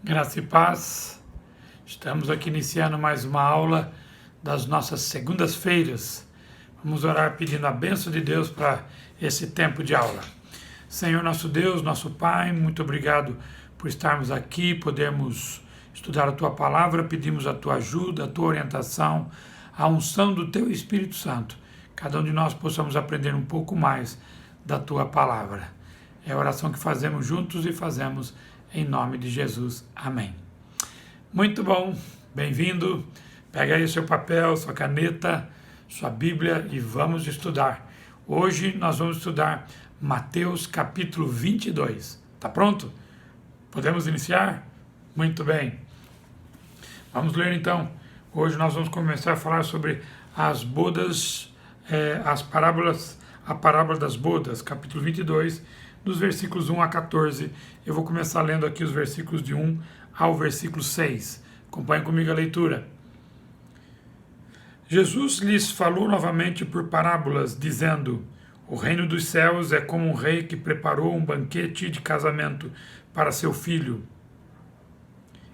Graça e paz. Estamos aqui iniciando mais uma aula das nossas segundas-feiras. Vamos orar pedindo a bênção de Deus para esse tempo de aula. Senhor nosso Deus, nosso Pai, muito obrigado por estarmos aqui, podermos estudar a Tua Palavra, pedimos a Tua ajuda, a Tua orientação, a unção do Teu Espírito Santo. Cada um de nós possamos aprender um pouco mais da Tua Palavra. É a oração que fazemos juntos e fazemos em nome de Jesus. Amém. Muito bom, bem-vindo. Pega aí seu papel, sua caneta, sua Bíblia e vamos estudar. Hoje nós vamos estudar Mateus capítulo 22. Tá pronto? Podemos iniciar? Muito bem. Vamos ler então. Hoje nós vamos começar a falar sobre as bodas, a parábola das bodas, capítulo 22, dos versículos 1 a 14. Eu vou começar lendo aqui os versículos de 1 ao versículo 6. Acompanhe comigo a leitura. Jesus lhes falou novamente por parábolas, dizendo: O reino dos céus é como um rei que preparou um banquete de casamento para seu filho.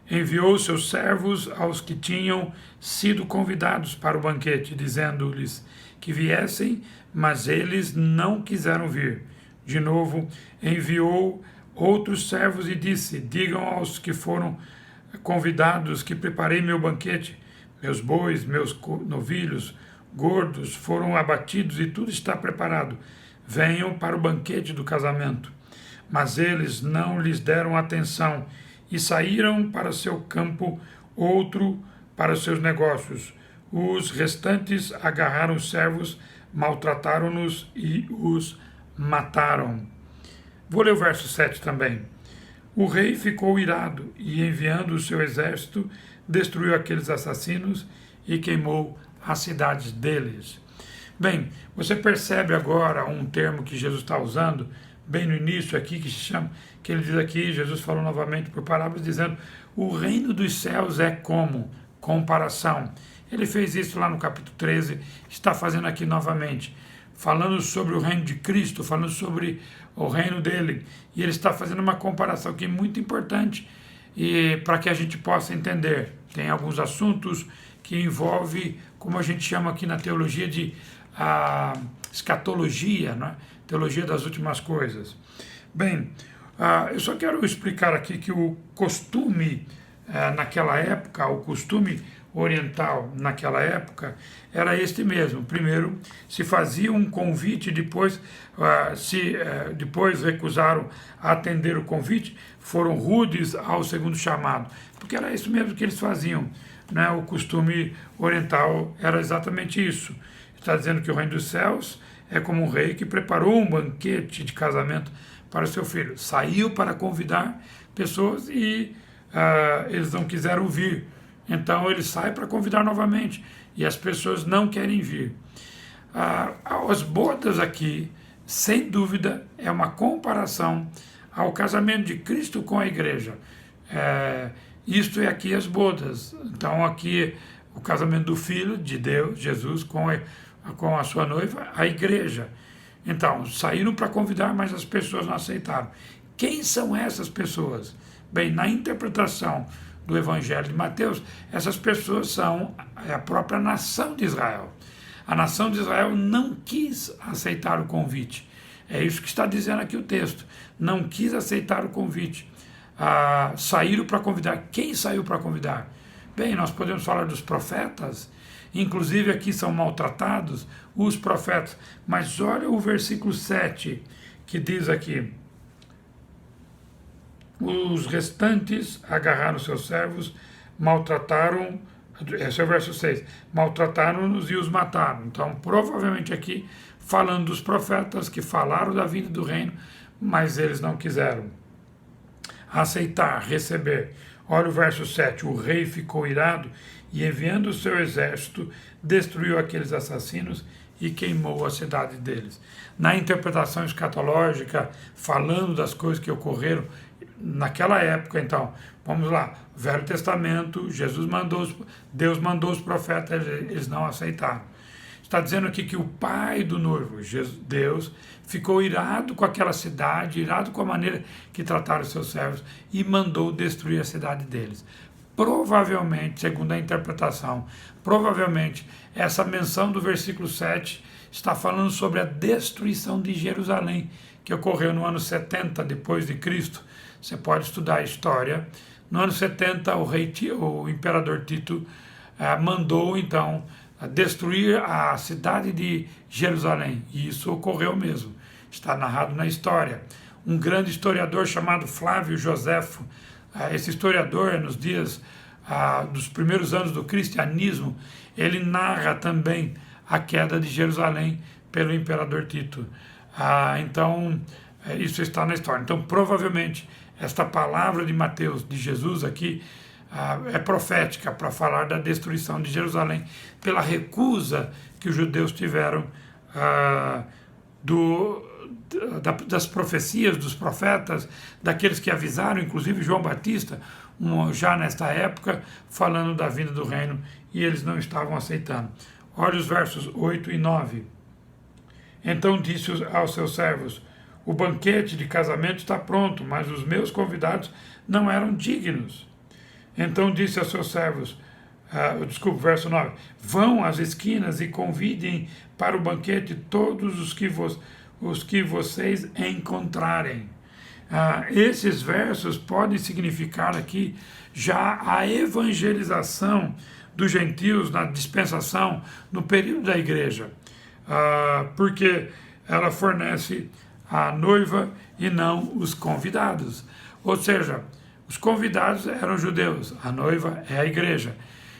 Enviou seus servos aos que tinham sido convidados para o banquete, dizendo-lhes que viessem, mas eles não quiseram vir. De novo, enviou outros servos e disse: Digam aos que foram convidados que preparei meu banquete. Meus bois, meus novilhos, gordos foram abatidos e tudo está preparado. Venham para o banquete do casamento. Mas eles não lhes deram atenção e saíram para seu campo, outro para seus negócios. Os restantes agarraram os servos, maltrataram-nos e os mataram. Vou ler o verso 7 também. O rei ficou irado e, enviando o seu exército, destruiu aqueles assassinos e queimou as cidades deles. Bem, você percebe agora um termo que Jesus está usando, bem no início aqui, que ele diz aqui, Jesus falou novamente por parábolas, dizendo: o reino dos céus é como? Comparação. Ele fez isso lá no capítulo 13, está fazendo aqui novamente, falando sobre o reino de Cristo, falando sobre o reino dele, e ele está fazendo uma comparação que é muito importante e para que a gente possa entender. Tem alguns assuntos que envolvem, como a gente chama aqui na teologia, de escatologia, né? Teologia das últimas coisas. Bem, eu só quero explicar aqui que o costume naquela época, o costume oriental naquela época era este mesmo. Primeiro se fazia um convite, depois depois recusaram a atender o convite, foram rudes ao segundo chamado, porque era isso mesmo que eles faziam, né? O costume oriental era exatamente isso. Está dizendo que o reino dos céus é como um rei que preparou um banquete de casamento para o seu filho. Saiu para convidar pessoas e eles não quiseram vir. Então ele sai para convidar novamente e as pessoas não querem vir. As bodas aqui, sem dúvida, é uma comparação ao casamento de Cristo com a igreja. Isto é aqui as bodas. Então aqui o casamento do Filho de Deus, Jesus, com a sua noiva, a igreja. Então, saíram para convidar, mas as pessoas não aceitaram. Quem são essas pessoas? Bem, na interpretação do Evangelho de Mateus, essas pessoas são a própria nação de Israel. A nação de Israel não quis aceitar o convite. É isso que está dizendo aqui o texto. Não quis aceitar o convite. Saíram para convidar. Quem saiu para convidar? Bem, nós podemos falar dos profetas, inclusive aqui são maltratados os profetas. Mas olha o versículo 7, que diz aqui: os restantes agarraram seus servos, maltrataram, esse é o verso 6, maltrataram-nos e os mataram. Então, provavelmente aqui, falando dos profetas que falaram da vinda do reino, mas eles não quiseram aceitar, receber. Olha o verso 7, o rei ficou irado e, enviando o seu exército, destruiu aqueles assassinos e queimou a cidade deles. Na interpretação escatológica, falando das coisas que ocorreram naquela época, então, vamos lá, Velho Testamento, Deus mandou os profetas, eles não aceitaram. está dizendo aqui que o pai do noivo, Deus, ficou irado com aquela cidade, irado com a maneira que trataram os seus servos e mandou destruir a cidade deles. Provavelmente, segundo a interpretação, provavelmente essa menção do versículo 7 está falando sobre a destruição de Jerusalém, que ocorreu no ano 70 depois de Cristo. Você pode estudar a história. No ano 70, o imperador Tito mandou, então, destruir a cidade de Jerusalém. E isso ocorreu mesmo. Está narrado na história. Um grande historiador chamado Flávio Joséfo, esse historiador, nos dias dos primeiros anos do cristianismo, ele narra também a queda de Jerusalém pelo imperador Tito. Então, isso está na história. Então, provavelmente, esta palavra de Mateus, de Jesus aqui, é profética para falar da destruição de Jerusalém pela recusa que os judeus tiveram das profecias dos profetas, daqueles que avisaram, inclusive João Batista, já nesta época, falando da vinda do reino, e eles não estavam aceitando. Olha os versos 8 e 9. Então disse aos seus servos: o banquete de casamento está pronto, mas os meus convidados não eram dignos. Então disse aos seus servos, verso 9, vão às esquinas e convidem para o banquete todos os que vocês encontrarem. Esses versos podem significar aqui já a evangelização dos gentios na dispensação, no período da igreja, porque ela fornece a noiva e não os convidados. Ou seja, os convidados eram judeus, a noiva é a igreja.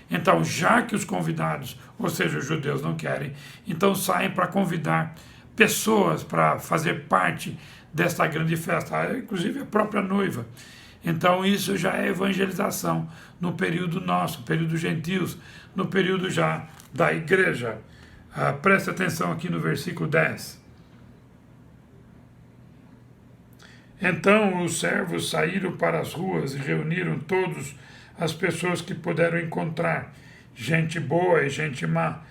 Então, já que os convidados, ou seja, os judeus não querem, então saem para convidar pessoas para fazer parte desta grande festa, inclusive a própria noiva. Então, isso já é evangelização no período nosso, período dos gentios, no período já da igreja. Preste atenção aqui no versículo 10. Então os servos saíram para as ruas e reuniram todas as pessoas que puderam encontrar, gente boa e gente má.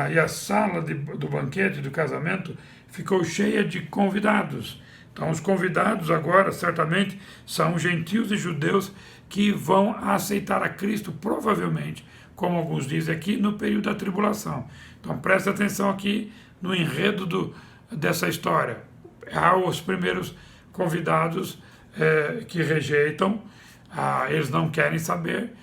E a sala do banquete, do casamento, ficou cheia de convidados. Então os convidados agora, certamente, são gentios e judeus que vão aceitar a Cristo, provavelmente, como alguns dizem aqui, no período da tribulação. Então preste atenção aqui no enredo dessa história. Há os primeiros convidados que rejeitam, eles não querem saber,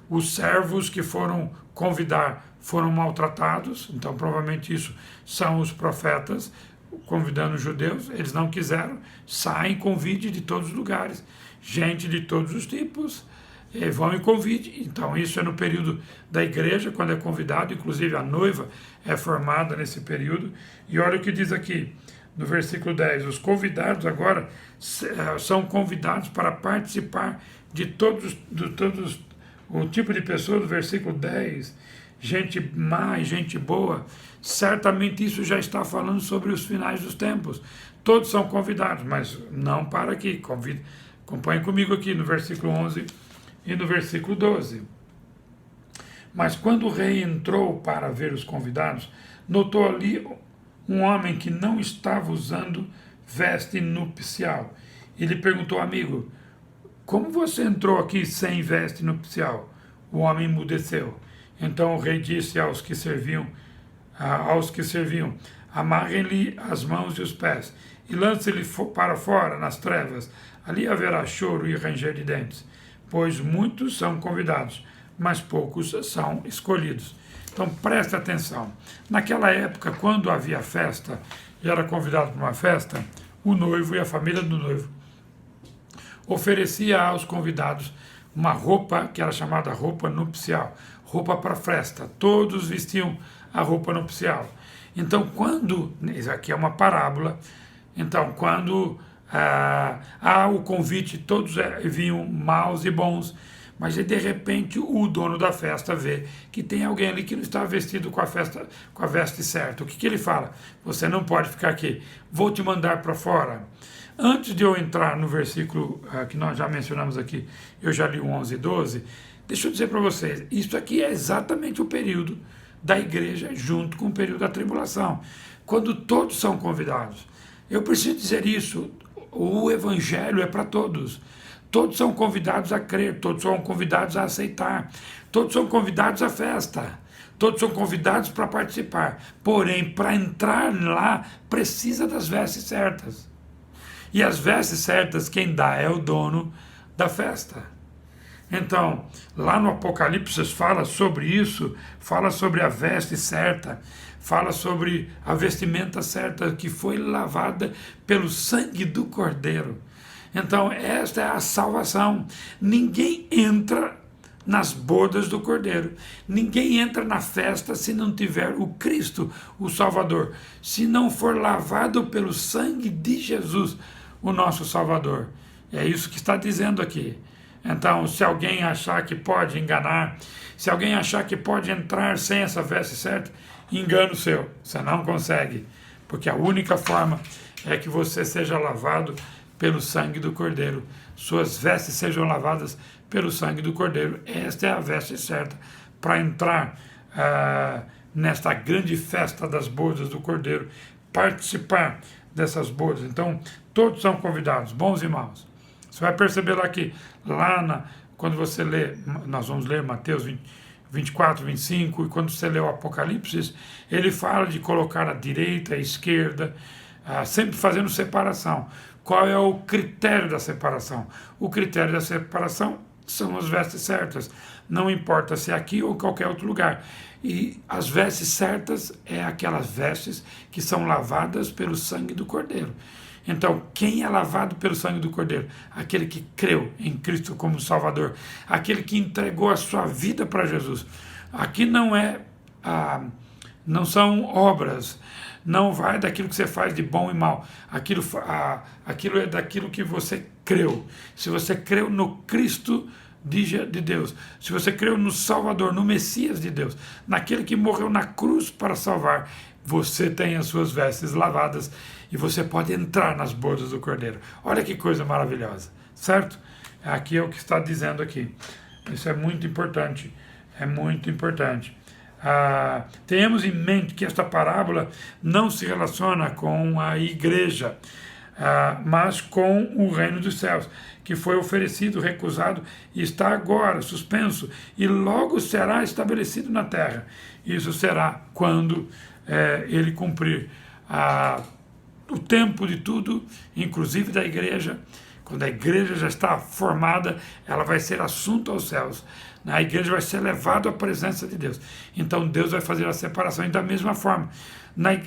os servos que foram convidar foram maltratados, então provavelmente isso são os profetas convidando os judeus, eles não quiseram, saem convite de todos os lugares, gente de todos os tipos, vão e convide. Então isso é no período da igreja, quando é convidado, inclusive a noiva é formada nesse período. E olha o que diz aqui, no versículo 10, os convidados agora são convidados para participar de todos o tipo de pessoas, do versículo 10, gente má e gente boa. Certamente isso já está falando sobre os finais dos tempos. Todos são convidados, mas não para aqui. Acompanhe comigo aqui no versículo 11 e no versículo 12. Mas quando o rei entrou para ver os convidados, notou ali um homem que não estava usando veste nupcial. Ele perguntou: amigo, como você entrou aqui sem veste nupcial? O homem emudeceu. Então o rei disse aos que serviam, amarrem-lhe as mãos e os pés e lance-lhe para fora nas trevas. Ali haverá choro e ranger de dentes, pois muitos são convidados, mas poucos são escolhidos. Então preste atenção. Naquela época, quando havia festa e era convidado para uma festa, o noivo e a família do noivo oferecia aos convidados uma roupa que era chamada roupa nupcial, roupa para festa. Todos vestiam a roupa nupcial. Então, isso aqui é uma parábola, então quando há o convite, todos vinham maus e bons, mas de repente o dono da festa vê que tem alguém ali que não está vestido com a veste certa. O que ele fala? Você não pode ficar aqui, vou te mandar para fora. Antes de eu entrar no versículo que nós já mencionamos aqui, eu já li o 11 e 12, deixa eu dizer para vocês, isso aqui é exatamente o período da igreja junto com o período da tribulação, quando todos são convidados. Eu preciso dizer isso, o evangelho é para todos. Todos são convidados a crer, todos são convidados a aceitar, todos são convidados à festa, todos são convidados para participar. Porém, para entrar lá, precisa das vestes certas. E as vestes certas, quem dá é o dono da festa. Então, lá no Apocalipse fala sobre isso, fala sobre a veste certa, fala sobre a vestimenta certa que foi lavada pelo sangue do Cordeiro. Então, esta é a salvação. Ninguém entra nas bodas do Cordeiro. Ninguém entra na festa se não tiver o Cristo, o Salvador. Se não for lavado pelo sangue de Jesus, o nosso Salvador. É isso que está dizendo aqui. Então, se alguém achar que pode enganar, se alguém achar que pode entrar sem essa veste certa, engano seu. Você não consegue. Porque a única forma é que você seja lavado pelo sangue do Cordeiro. Suas vestes sejam lavadas pelo sangue do Cordeiro. Esta é a veste certa para entrar nesta grande festa das bodas do Cordeiro, participar dessas bodas. Então, todos são convidados, bons e maus. Você vai perceber lá que, quando você lê, nós vamos ler Mateus 24, 25, e quando você lê o Apocalipse, ele fala de colocar a direita, a esquerda, sempre fazendo separação. Qual é o critério da separação? O critério da separação são as vestes certas. Não importa se é aqui ou qualquer outro lugar. E as vestes certas é aquelas vestes que são lavadas pelo sangue do Cordeiro. Então, quem é lavado pelo sangue do Cordeiro? Aquele que creu em Cristo como Salvador. Aquele que entregou a sua vida para Jesus. Aqui não são obras. Não vai daquilo que você faz de bom e mal. Aquilo é daquilo que você creu. Se você creu no Cristo de Deus, se você creu no Salvador, no Messias de Deus, naquele que morreu na cruz para salvar, você tem as suas vestes lavadas e você pode entrar nas bodas do Cordeiro. Olha que coisa maravilhosa, certo? Aqui é o que está dizendo aqui. Isso é muito importante. É muito importante. Tenhamos em mente que esta parábola não se relaciona com a igreja, mas com o reino dos céus, que foi oferecido, recusado e está agora suspenso e logo será estabelecido na terra. Isso será quando ele cumprir o tempo de tudo, inclusive da igreja. Quando a igreja já está formada, ela vai ser assunto aos céus. A igreja vai ser levada à presença de Deus. Então Deus vai fazer a separação. E da mesma forma,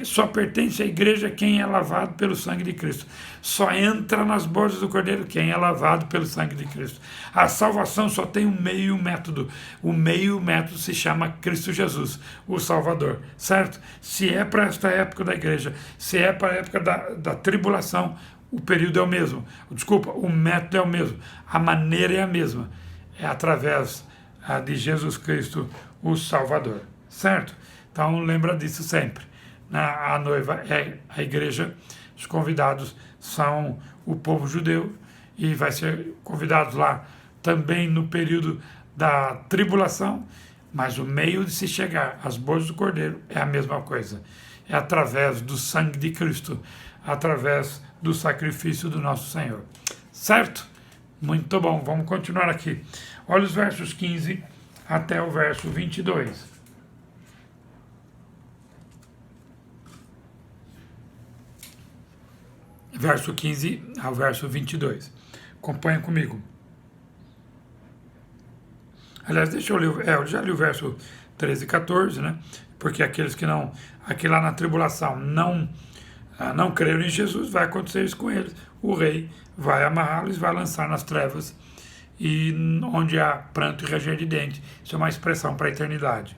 só pertence à igreja quem é lavado pelo sangue de Cristo. Só entra nas bodas do Cordeiro quem é lavado pelo sangue de Cristo. A salvação só tem um meio método. O meio método se chama Cristo Jesus, o Salvador. Certo? Se é para esta época da igreja, se é para a época da tribulação, o período é o mesmo. Desculpa, o método é o mesmo. A maneira é a mesma. É através de Jesus Cristo, o Salvador. Certo? Então lembra disso sempre. A noiva é a igreja, os convidados são o povo judeu e vai ser convidados lá também no período da tribulação, mas o meio de se chegar às bodas do Cordeiro é a mesma coisa. É através do sangue de Cristo, através do sacrifício do nosso Senhor. Certo? Muito bom, vamos continuar aqui. Olha os versos 15 até o verso 22. Verso 15 ao verso 22. Acompanha comigo. Aliás, deixa eu ler, eu já li o verso 13 e 14, né? Porque aqueles que lá na tribulação não creram em Jesus, vai acontecer isso com eles. O rei vai amarrá-los e vai lançar nas trevas, e onde há pranto e ranger de dente. Isso é uma expressão para a eternidade.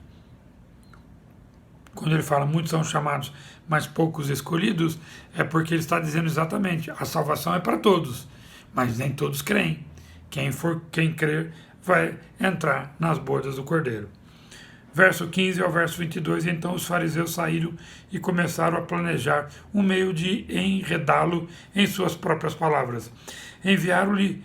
Quando ele fala muitos são chamados, mas poucos escolhidos, é porque ele está dizendo exatamente, a salvação é para todos, mas nem todos creem. Quem crer vai entrar nas bodas do Cordeiro. Verso 15 ao verso 22, então os fariseus saíram e começaram a planejar um meio de enredá-lo em suas próprias palavras. Enviaram-lhe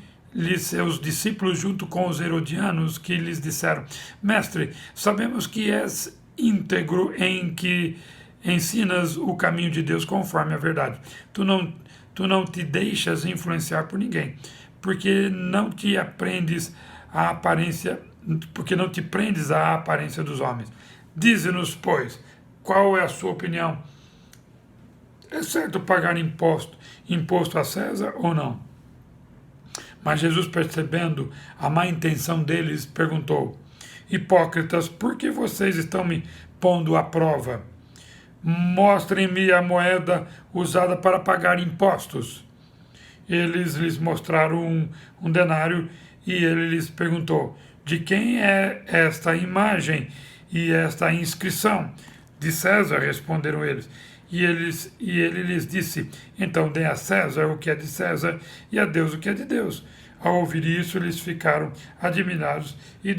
seus discípulos junto com os herodianos, que lhes disseram: Mestre, sabemos que és íntegro em que ensinas o caminho de Deus conforme a verdade. Tu não te deixas influenciar por ninguém, porque não te aprendes a aparência, porque não te prendes à aparência dos homens. Dize-nos, pois, qual é a sua opinião? É certo pagar imposto a César ou não? Mas Jesus, percebendo a má intenção deles, perguntou: hipócritas, por que vocês estão me pondo à prova? Mostrem-me a moeda usada para pagar impostos. Eles lhes mostraram um denário e ele lhes perguntou: de quem é esta imagem e esta inscrição? De César, responderam eles. E ele lhes disse: então dê a César o que é de César e a Deus o que é de Deus. Ao ouvir isso, eles ficaram admirados e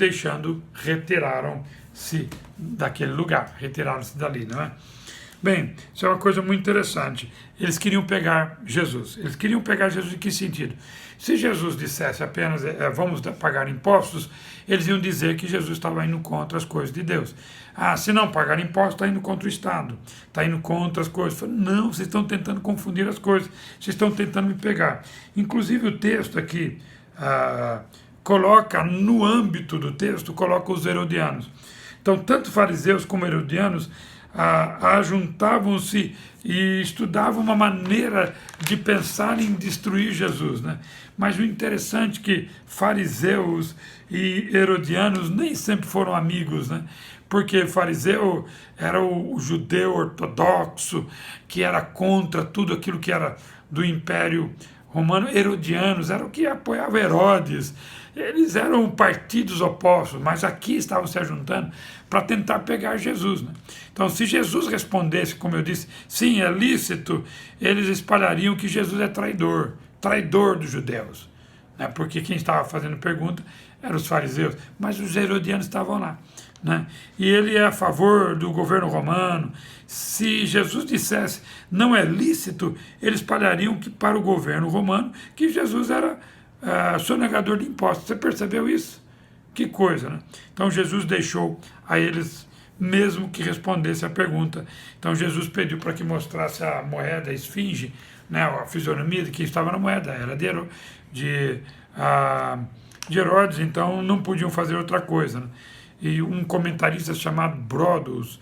retiraram-se daquele lugar, retiraram-se dali, não é? Bem, isso é uma coisa muito interessante. Eles queriam pegar Jesus. Eles queriam pegar Jesus em que sentido? Se Jesus dissesse apenas vamos pagar impostos, eles iam dizer que Jesus estava indo contra as coisas de Deus. Ah, se não pagar impostos, está indo contra o Estado, está indo contra as coisas. Não, vocês estão tentando confundir as coisas, vocês estão tentando me pegar. Inclusive o texto aqui coloca, no âmbito do texto, coloca os herodianos. Então, tanto fariseus como herodianos ajuntavam-se e estudavam uma maneira de pensar em destruir Jesus, né? Mas o interessante é que fariseus e herodianos nem sempre foram amigos, né? Porque fariseu era o judeu ortodoxo, que era contra tudo aquilo que era do Império Romano. Herodianos eram que apoiavam Herodes. Eles eram partidos opostos, mas aqui estavam se ajuntando para tentar pegar Jesus, né? Então, se Jesus respondesse, como eu disse, sim, é lícito, eles espalhariam que Jesus é traidor, traidor dos judeus, né? Porque quem estava fazendo pergunta eram os fariseus, mas os herodianos estavam lá, né? E ele é a favor do governo romano. Se Jesus dissesse não é lícito, eles espalhariam que para o governo romano que Jesus era sonegador de impostos. Você percebeu isso? Que coisa, né? Então Jesus deixou a eles mesmo que respondesse a pergunta. Então Jesus pediu para que mostrasse a moeda, a esfinge, né, a fisionomia de quem estava na moeda, era de Herodes, então não podiam fazer outra coisa, né? E um comentarista chamado Brothers,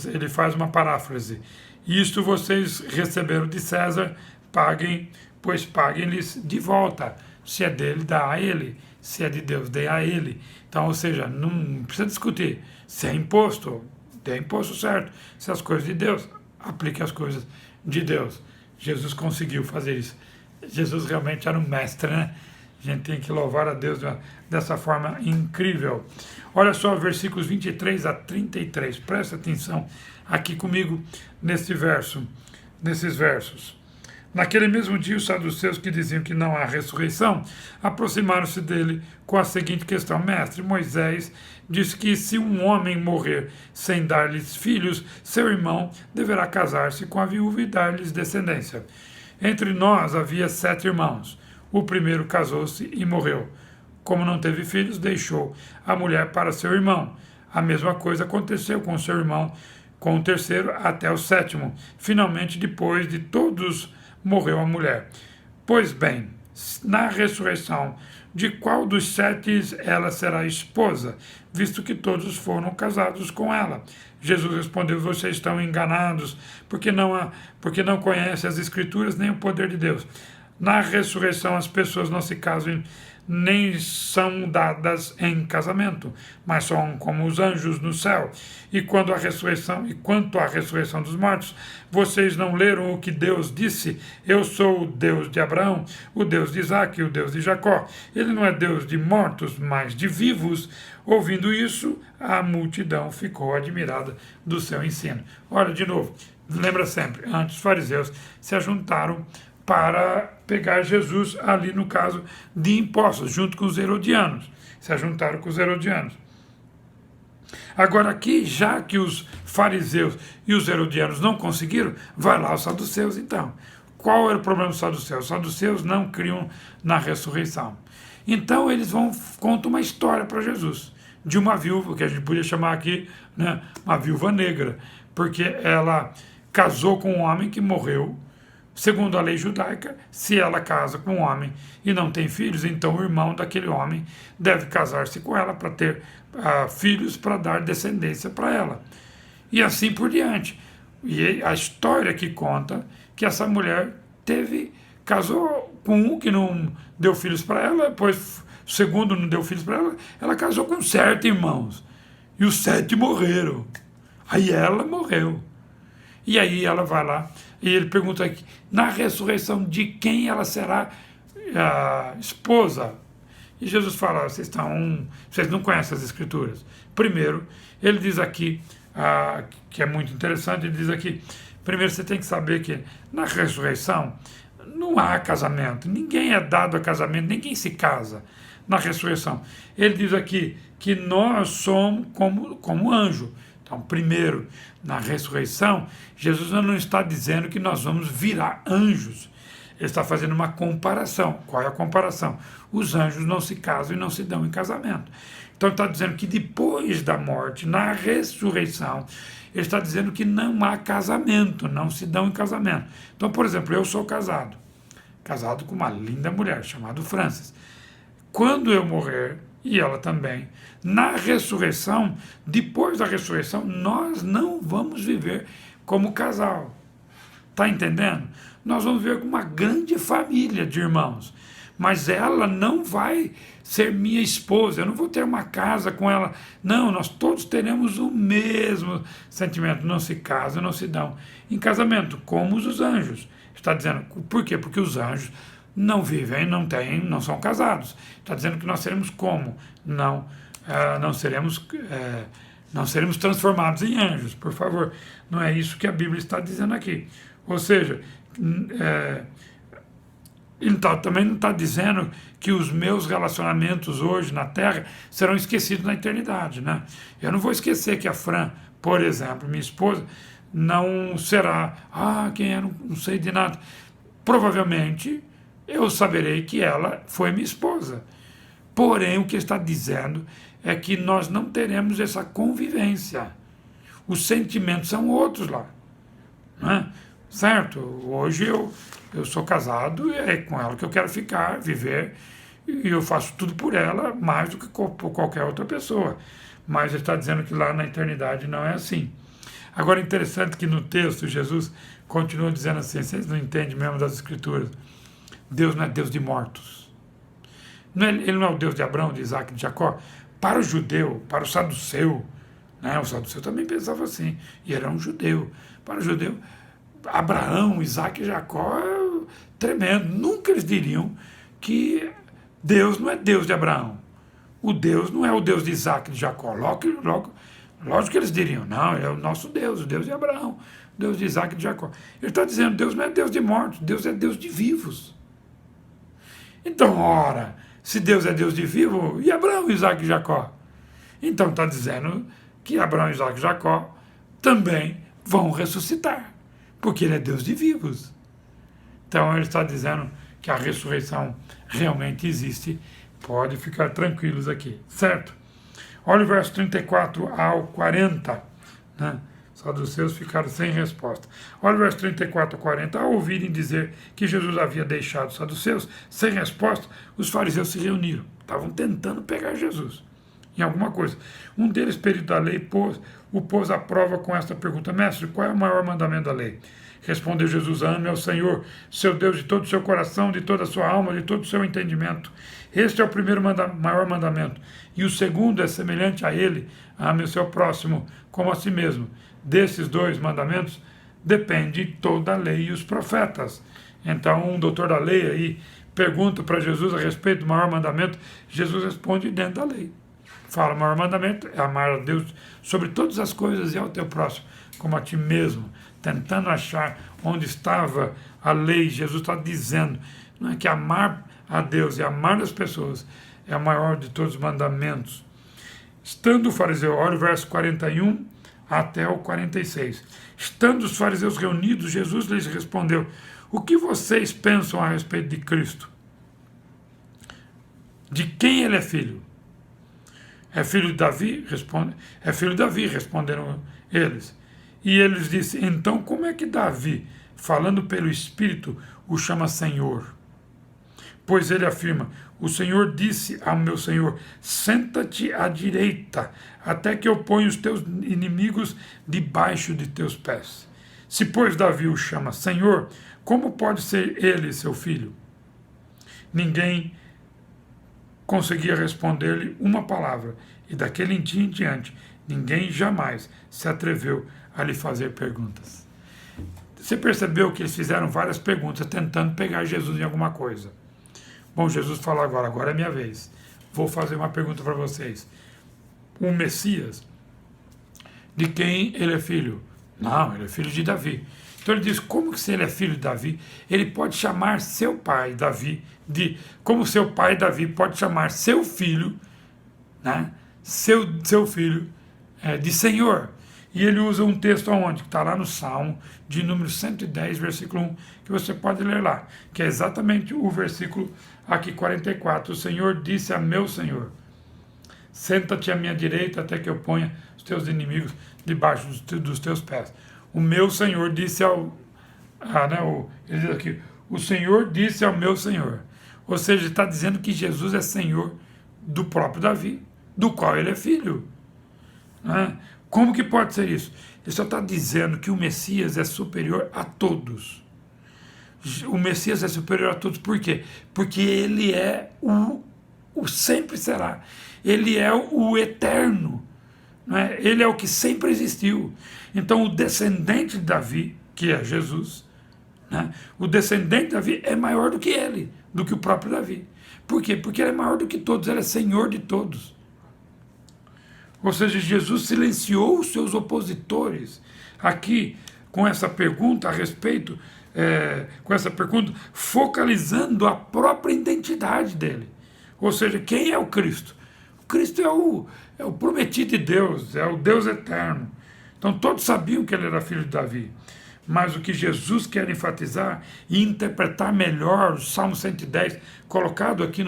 ele faz uma paráfrase: isto vocês receberam de César, paguem, pois paguem-lhes de volta. Se é dele, dá a ele. Se é de Deus, dê a ele. Então, ou seja, não precisa discutir. Se é imposto, dê imposto certo. Se é as coisas de Deus, aplique as coisas de Deus. Jesus conseguiu fazer isso. Jesus realmente era um mestre, né? A gente tem que louvar a Deus dessa forma incrível. Olha só, versículos 23 a 33. Presta atenção aqui comigo nesses versos. Naquele mesmo dia, os saduceus, que diziam que não há ressurreição, aproximaram-se dele com a seguinte questão: mestre, Moisés diz que se um homem morrer sem dar-lhes filhos, seu irmão deverá casar-se com a viúva e dar-lhes descendência. Entre nós havia 7 irmãos. O primeiro casou-se e morreu. Como não teve filhos, deixou a mulher para seu irmão. A mesma coisa aconteceu com seu irmão, com o terceiro até o 7º. Finalmente, depois de todos, morreu a mulher. Pois bem, na ressurreição, de qual dos 7 ela será esposa, visto que todos foram casados com ela? Jesus respondeu: vocês estão enganados, porque não conhecem as Escrituras nem o poder de Deus. Na ressurreição, as pessoas não se casam nem são dadas em casamento, mas são como os anjos no céu. E quanto à ressurreição dos mortos, vocês não leram o que Deus disse? Eu sou o Deus de Abraão, o Deus de Isaque e o Deus de Jacó. Ele não é Deus de mortos, mas de vivos. Ouvindo isso, a multidão ficou admirada do seu ensino. Olha, de novo, lembra sempre, antes os fariseus se ajuntaram para pegar Jesus ali no caso de impostos, junto com os herodianos. Se ajuntaram com os herodianos. Agora aqui, já que os fariseus e os herodianos não conseguiram, vai lá os saduceus então. Qual era o problema dos saduceus? Os saduceus não criam na ressurreição. Então eles contam uma história para Jesus. de uma viúva, que a gente podia chamar aqui, né, uma viúva negra, porque ela casou com um homem que morreu. Segundo a lei judaica, se ela casa com um homem e não tem filhos, então o irmão daquele homem deve casar-se com ela para ter filhos, para dar descendência para ela. E assim por diante. E a história que conta que essa mulher casou com um que não deu filhos para ela, depois o segundo não deu filhos para ela, ela casou com 7 irmãos. E os 7 morreram. Aí ela morreu. E aí ela vai lá, e ele pergunta aqui, na ressurreição de quem ela será esposa? E Jesus fala, vocês não conhecem as Escrituras. Primeiro, ele diz aqui, que é muito interessante, ele diz aqui, primeiro você tem que saber que na ressurreição não há casamento, ninguém é dado a casamento, ninguém se casa na ressurreição. Ele diz aqui que nós somos como anjo. Então, primeiro, na ressurreição, Jesus não está dizendo que nós vamos virar anjos. Ele está fazendo uma comparação. Qual é a comparação? Os anjos não se casam e não se dão em casamento. Então, ele está dizendo que depois da morte, na ressurreição, ele está dizendo que não há casamento, não se dão em casamento. Então, por exemplo, eu sou casado com uma linda mulher chamada Francis. Quando eu morrer, e ela também, na ressurreição, depois da ressurreição, nós não vamos viver como casal. Está entendendo? Nós vamos viver com uma grande família de irmãos. Mas ela não vai ser minha esposa, eu não vou ter uma casa com ela. Não, nós todos teremos o mesmo sentimento. Não se casam, não se dão em casamento, como os anjos. Está dizendo, por quê? Porque os anjos não vivem, não são casados. Está dizendo que nós seremos como? Não seremos transformados em anjos, por favor. Não é isso que a Bíblia está dizendo aqui. Ou seja, ele também não está dizendo que os meus relacionamentos hoje na Terra serão esquecidos na eternidade, né? Eu não vou esquecer que a Fran, por exemplo, minha esposa, não será, quem é, não sei de nada. Provavelmente eu saberei que ela foi minha esposa. Porém, o que está dizendo é que nós não teremos essa convivência. Os sentimentos são outros lá. Né? Certo? Hoje eu sou casado e é com ela que eu quero ficar, viver, e eu faço tudo por ela, mais do que por qualquer outra pessoa. Mas ele está dizendo que lá na eternidade não é assim. Agora, é interessante que no texto Jesus continua dizendo assim, vocês não entendem mesmo das Escrituras, Deus não é Deus de mortos. Ele não é o Deus de Abraão, de Isaac e de Jacó. Para o judeu, para o saduceu, né? O saduceu também pensava assim, e era um judeu. Para o judeu, Abraão, Isaac e Jacó é tremendo. Nunca eles diriam que Deus não é Deus de Abraão. O Deus não é o Deus de Isaac e de Jacó. Lógico que eles diriam, não, é o nosso Deus, o Deus de Abraão, o Deus de Isaac e de Jacó. Ele está dizendo, Deus não é Deus de mortos, Deus é Deus de vivos. Então, ora, se Deus é Deus de vivo, e Abraão, Isaac e Jacó? Então está dizendo que Abraão, Isaac e Jacó também vão ressuscitar, porque ele é Deus de vivos. Então ele está dizendo que a ressurreição realmente existe. Pode ficar tranquilos aqui, certo? Olha o verso 34 ao 40, né? Os saduceus ficaram sem resposta. Olha o verso 34 a 40. Ao ouvirem dizer que Jesus havia deixado os saduceus sem resposta, os fariseus se reuniram. Estavam tentando pegar Jesus em alguma coisa. Um deles, perito da lei, o pôs à prova com esta pergunta: Mestre, qual é o maior mandamento da lei? Respondeu Jesus: ame ao Senhor, seu Deus, de todo o seu coração, de toda a sua alma, de todo o seu entendimento. Este é o primeiro maior mandamento. E o segundo é semelhante a ele: ame o seu próximo como a si mesmo. Desses 2 mandamentos depende toda a lei e os profetas. Então, um doutor da lei aí pergunta para Jesus a respeito do maior mandamento. Jesus responde dentro da lei. Fala, o maior mandamento é amar a Deus sobre todas as coisas e ao teu próximo como a ti mesmo. Tentando achar onde estava a lei, Jesus está dizendo, não é, que amar a Deus e amar as pessoas é o maior de todos os mandamentos. Estando o fariseu, olha o verso 41 até o 46. Estando os fariseus reunidos, Jesus lhes respondeu: o que vocês pensam a respeito de Cristo? De quem ele é filho? É filho de Davi? É filho de Davi, responderam eles. E eles disseram, então como é que Davi, falando pelo Espírito, o chama Senhor? Pois ele afirma, o Senhor disse ao meu Senhor, senta-te à direita, até que eu ponha os teus inimigos debaixo de teus pés. Se, pois, Davi o chama Senhor, como pode ser ele seu filho? Ninguém conseguia responder-lhe uma palavra, e daquele dia em diante, ninguém jamais se atreveu a lhe fazer perguntas. Você percebeu que eles fizeram várias perguntas, tentando pegar Jesus em alguma coisa. Bom, Jesus falou agora é minha vez. Vou fazer uma pergunta para vocês. O Messias, de quem ele é filho? Não, ele é filho de Davi. Então ele diz, como que se ele é filho de Davi, ele pode chamar seu pai, Davi, como seu pai, Davi, pode chamar seu filho, né, seu filho, de Senhor. E ele usa um texto aonde? Que está lá no Salmo, de número 110, versículo 1, que você pode ler lá, que é exatamente o versículo aqui 44. O Senhor disse a meu Senhor, senta-te à minha direita até que eu ponha os teus inimigos debaixo dos teus pés. O meu Senhor disse ele diz aqui, o Senhor disse ao meu Senhor. Ou seja, está dizendo que Jesus é Senhor do próprio Davi, do qual ele é filho. Né? Como que pode ser isso? Ele só está dizendo que o Messias é superior a todos. O Messias é superior a todos, por quê? Porque ele é o sempre será. Ele é o eterno. Né? Ele é o que sempre existiu. Então o descendente de Davi, que é Jesus, né? O descendente de Davi é maior do que ele, do que o próprio Davi. Por quê? Porque ele é maior do que todos, ele é Senhor de todos. Ou seja, Jesus silenciou os seus opositores aqui com essa pergunta a respeito, focalizando a própria identidade dele. Ou seja, quem é o Cristo? O Cristo é o prometido de Deus, é o Deus eterno. Então todos sabiam que ele era filho de Davi. Mas o que Jesus quer enfatizar e interpretar melhor, o Salmo 110, colocado aqui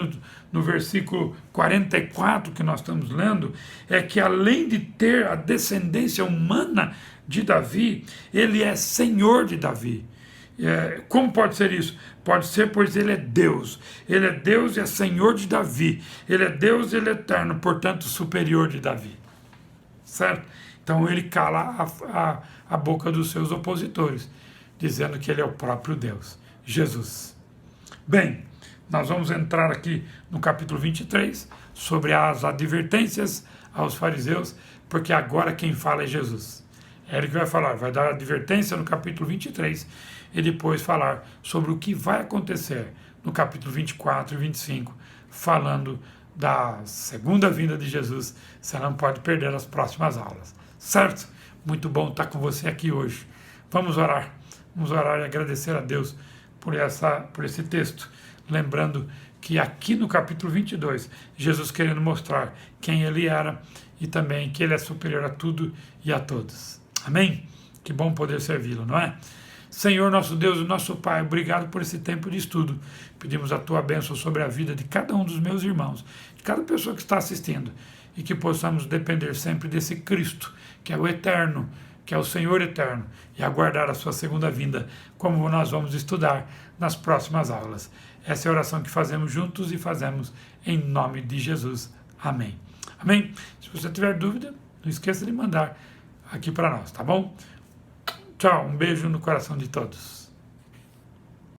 no versículo 44 que nós estamos lendo, é que além de ter a descendência humana de Davi, ele é Senhor de Davi. Como pode ser isso? Pode ser, pois ele é Deus. Ele é Deus e é Senhor de Davi. Ele é Deus e ele é eterno, portanto superior de Davi. Certo? Então ele cala a boca dos seus opositores, dizendo que ele é o próprio Deus, Jesus. Bem, nós vamos entrar aqui no capítulo 23, sobre as advertências aos fariseus, porque agora quem fala é Jesus. É ele que vai falar, vai dar advertência no capítulo 23, e depois falar sobre o que vai acontecer no capítulo 24 e 25, falando da segunda vinda de Jesus. Você não pode perder as próximas aulas. Certo? Muito bom estar com você aqui hoje. Vamos orar e agradecer a Deus por esse texto. Lembrando que aqui no capítulo 22, Jesus querendo mostrar quem ele era e também que ele é superior a tudo e a todos. Amém? Que bom poder servi-lo, não é? Senhor, nosso Deus e nosso Pai, obrigado por esse tempo de estudo. Pedimos a tua bênção sobre a vida de cada um dos meus irmãos, de cada pessoa que está assistindo, e que possamos depender sempre desse Cristo, que é o eterno, que é o Senhor eterno, e aguardar a sua segunda vinda, como nós vamos estudar nas próximas aulas. Essa é a oração que fazemos juntos e fazemos em nome de Jesus. Amém. Amém? Se você tiver dúvida, não esqueça de mandar aqui para nós, tá bom? Tchau, um beijo no coração de todos.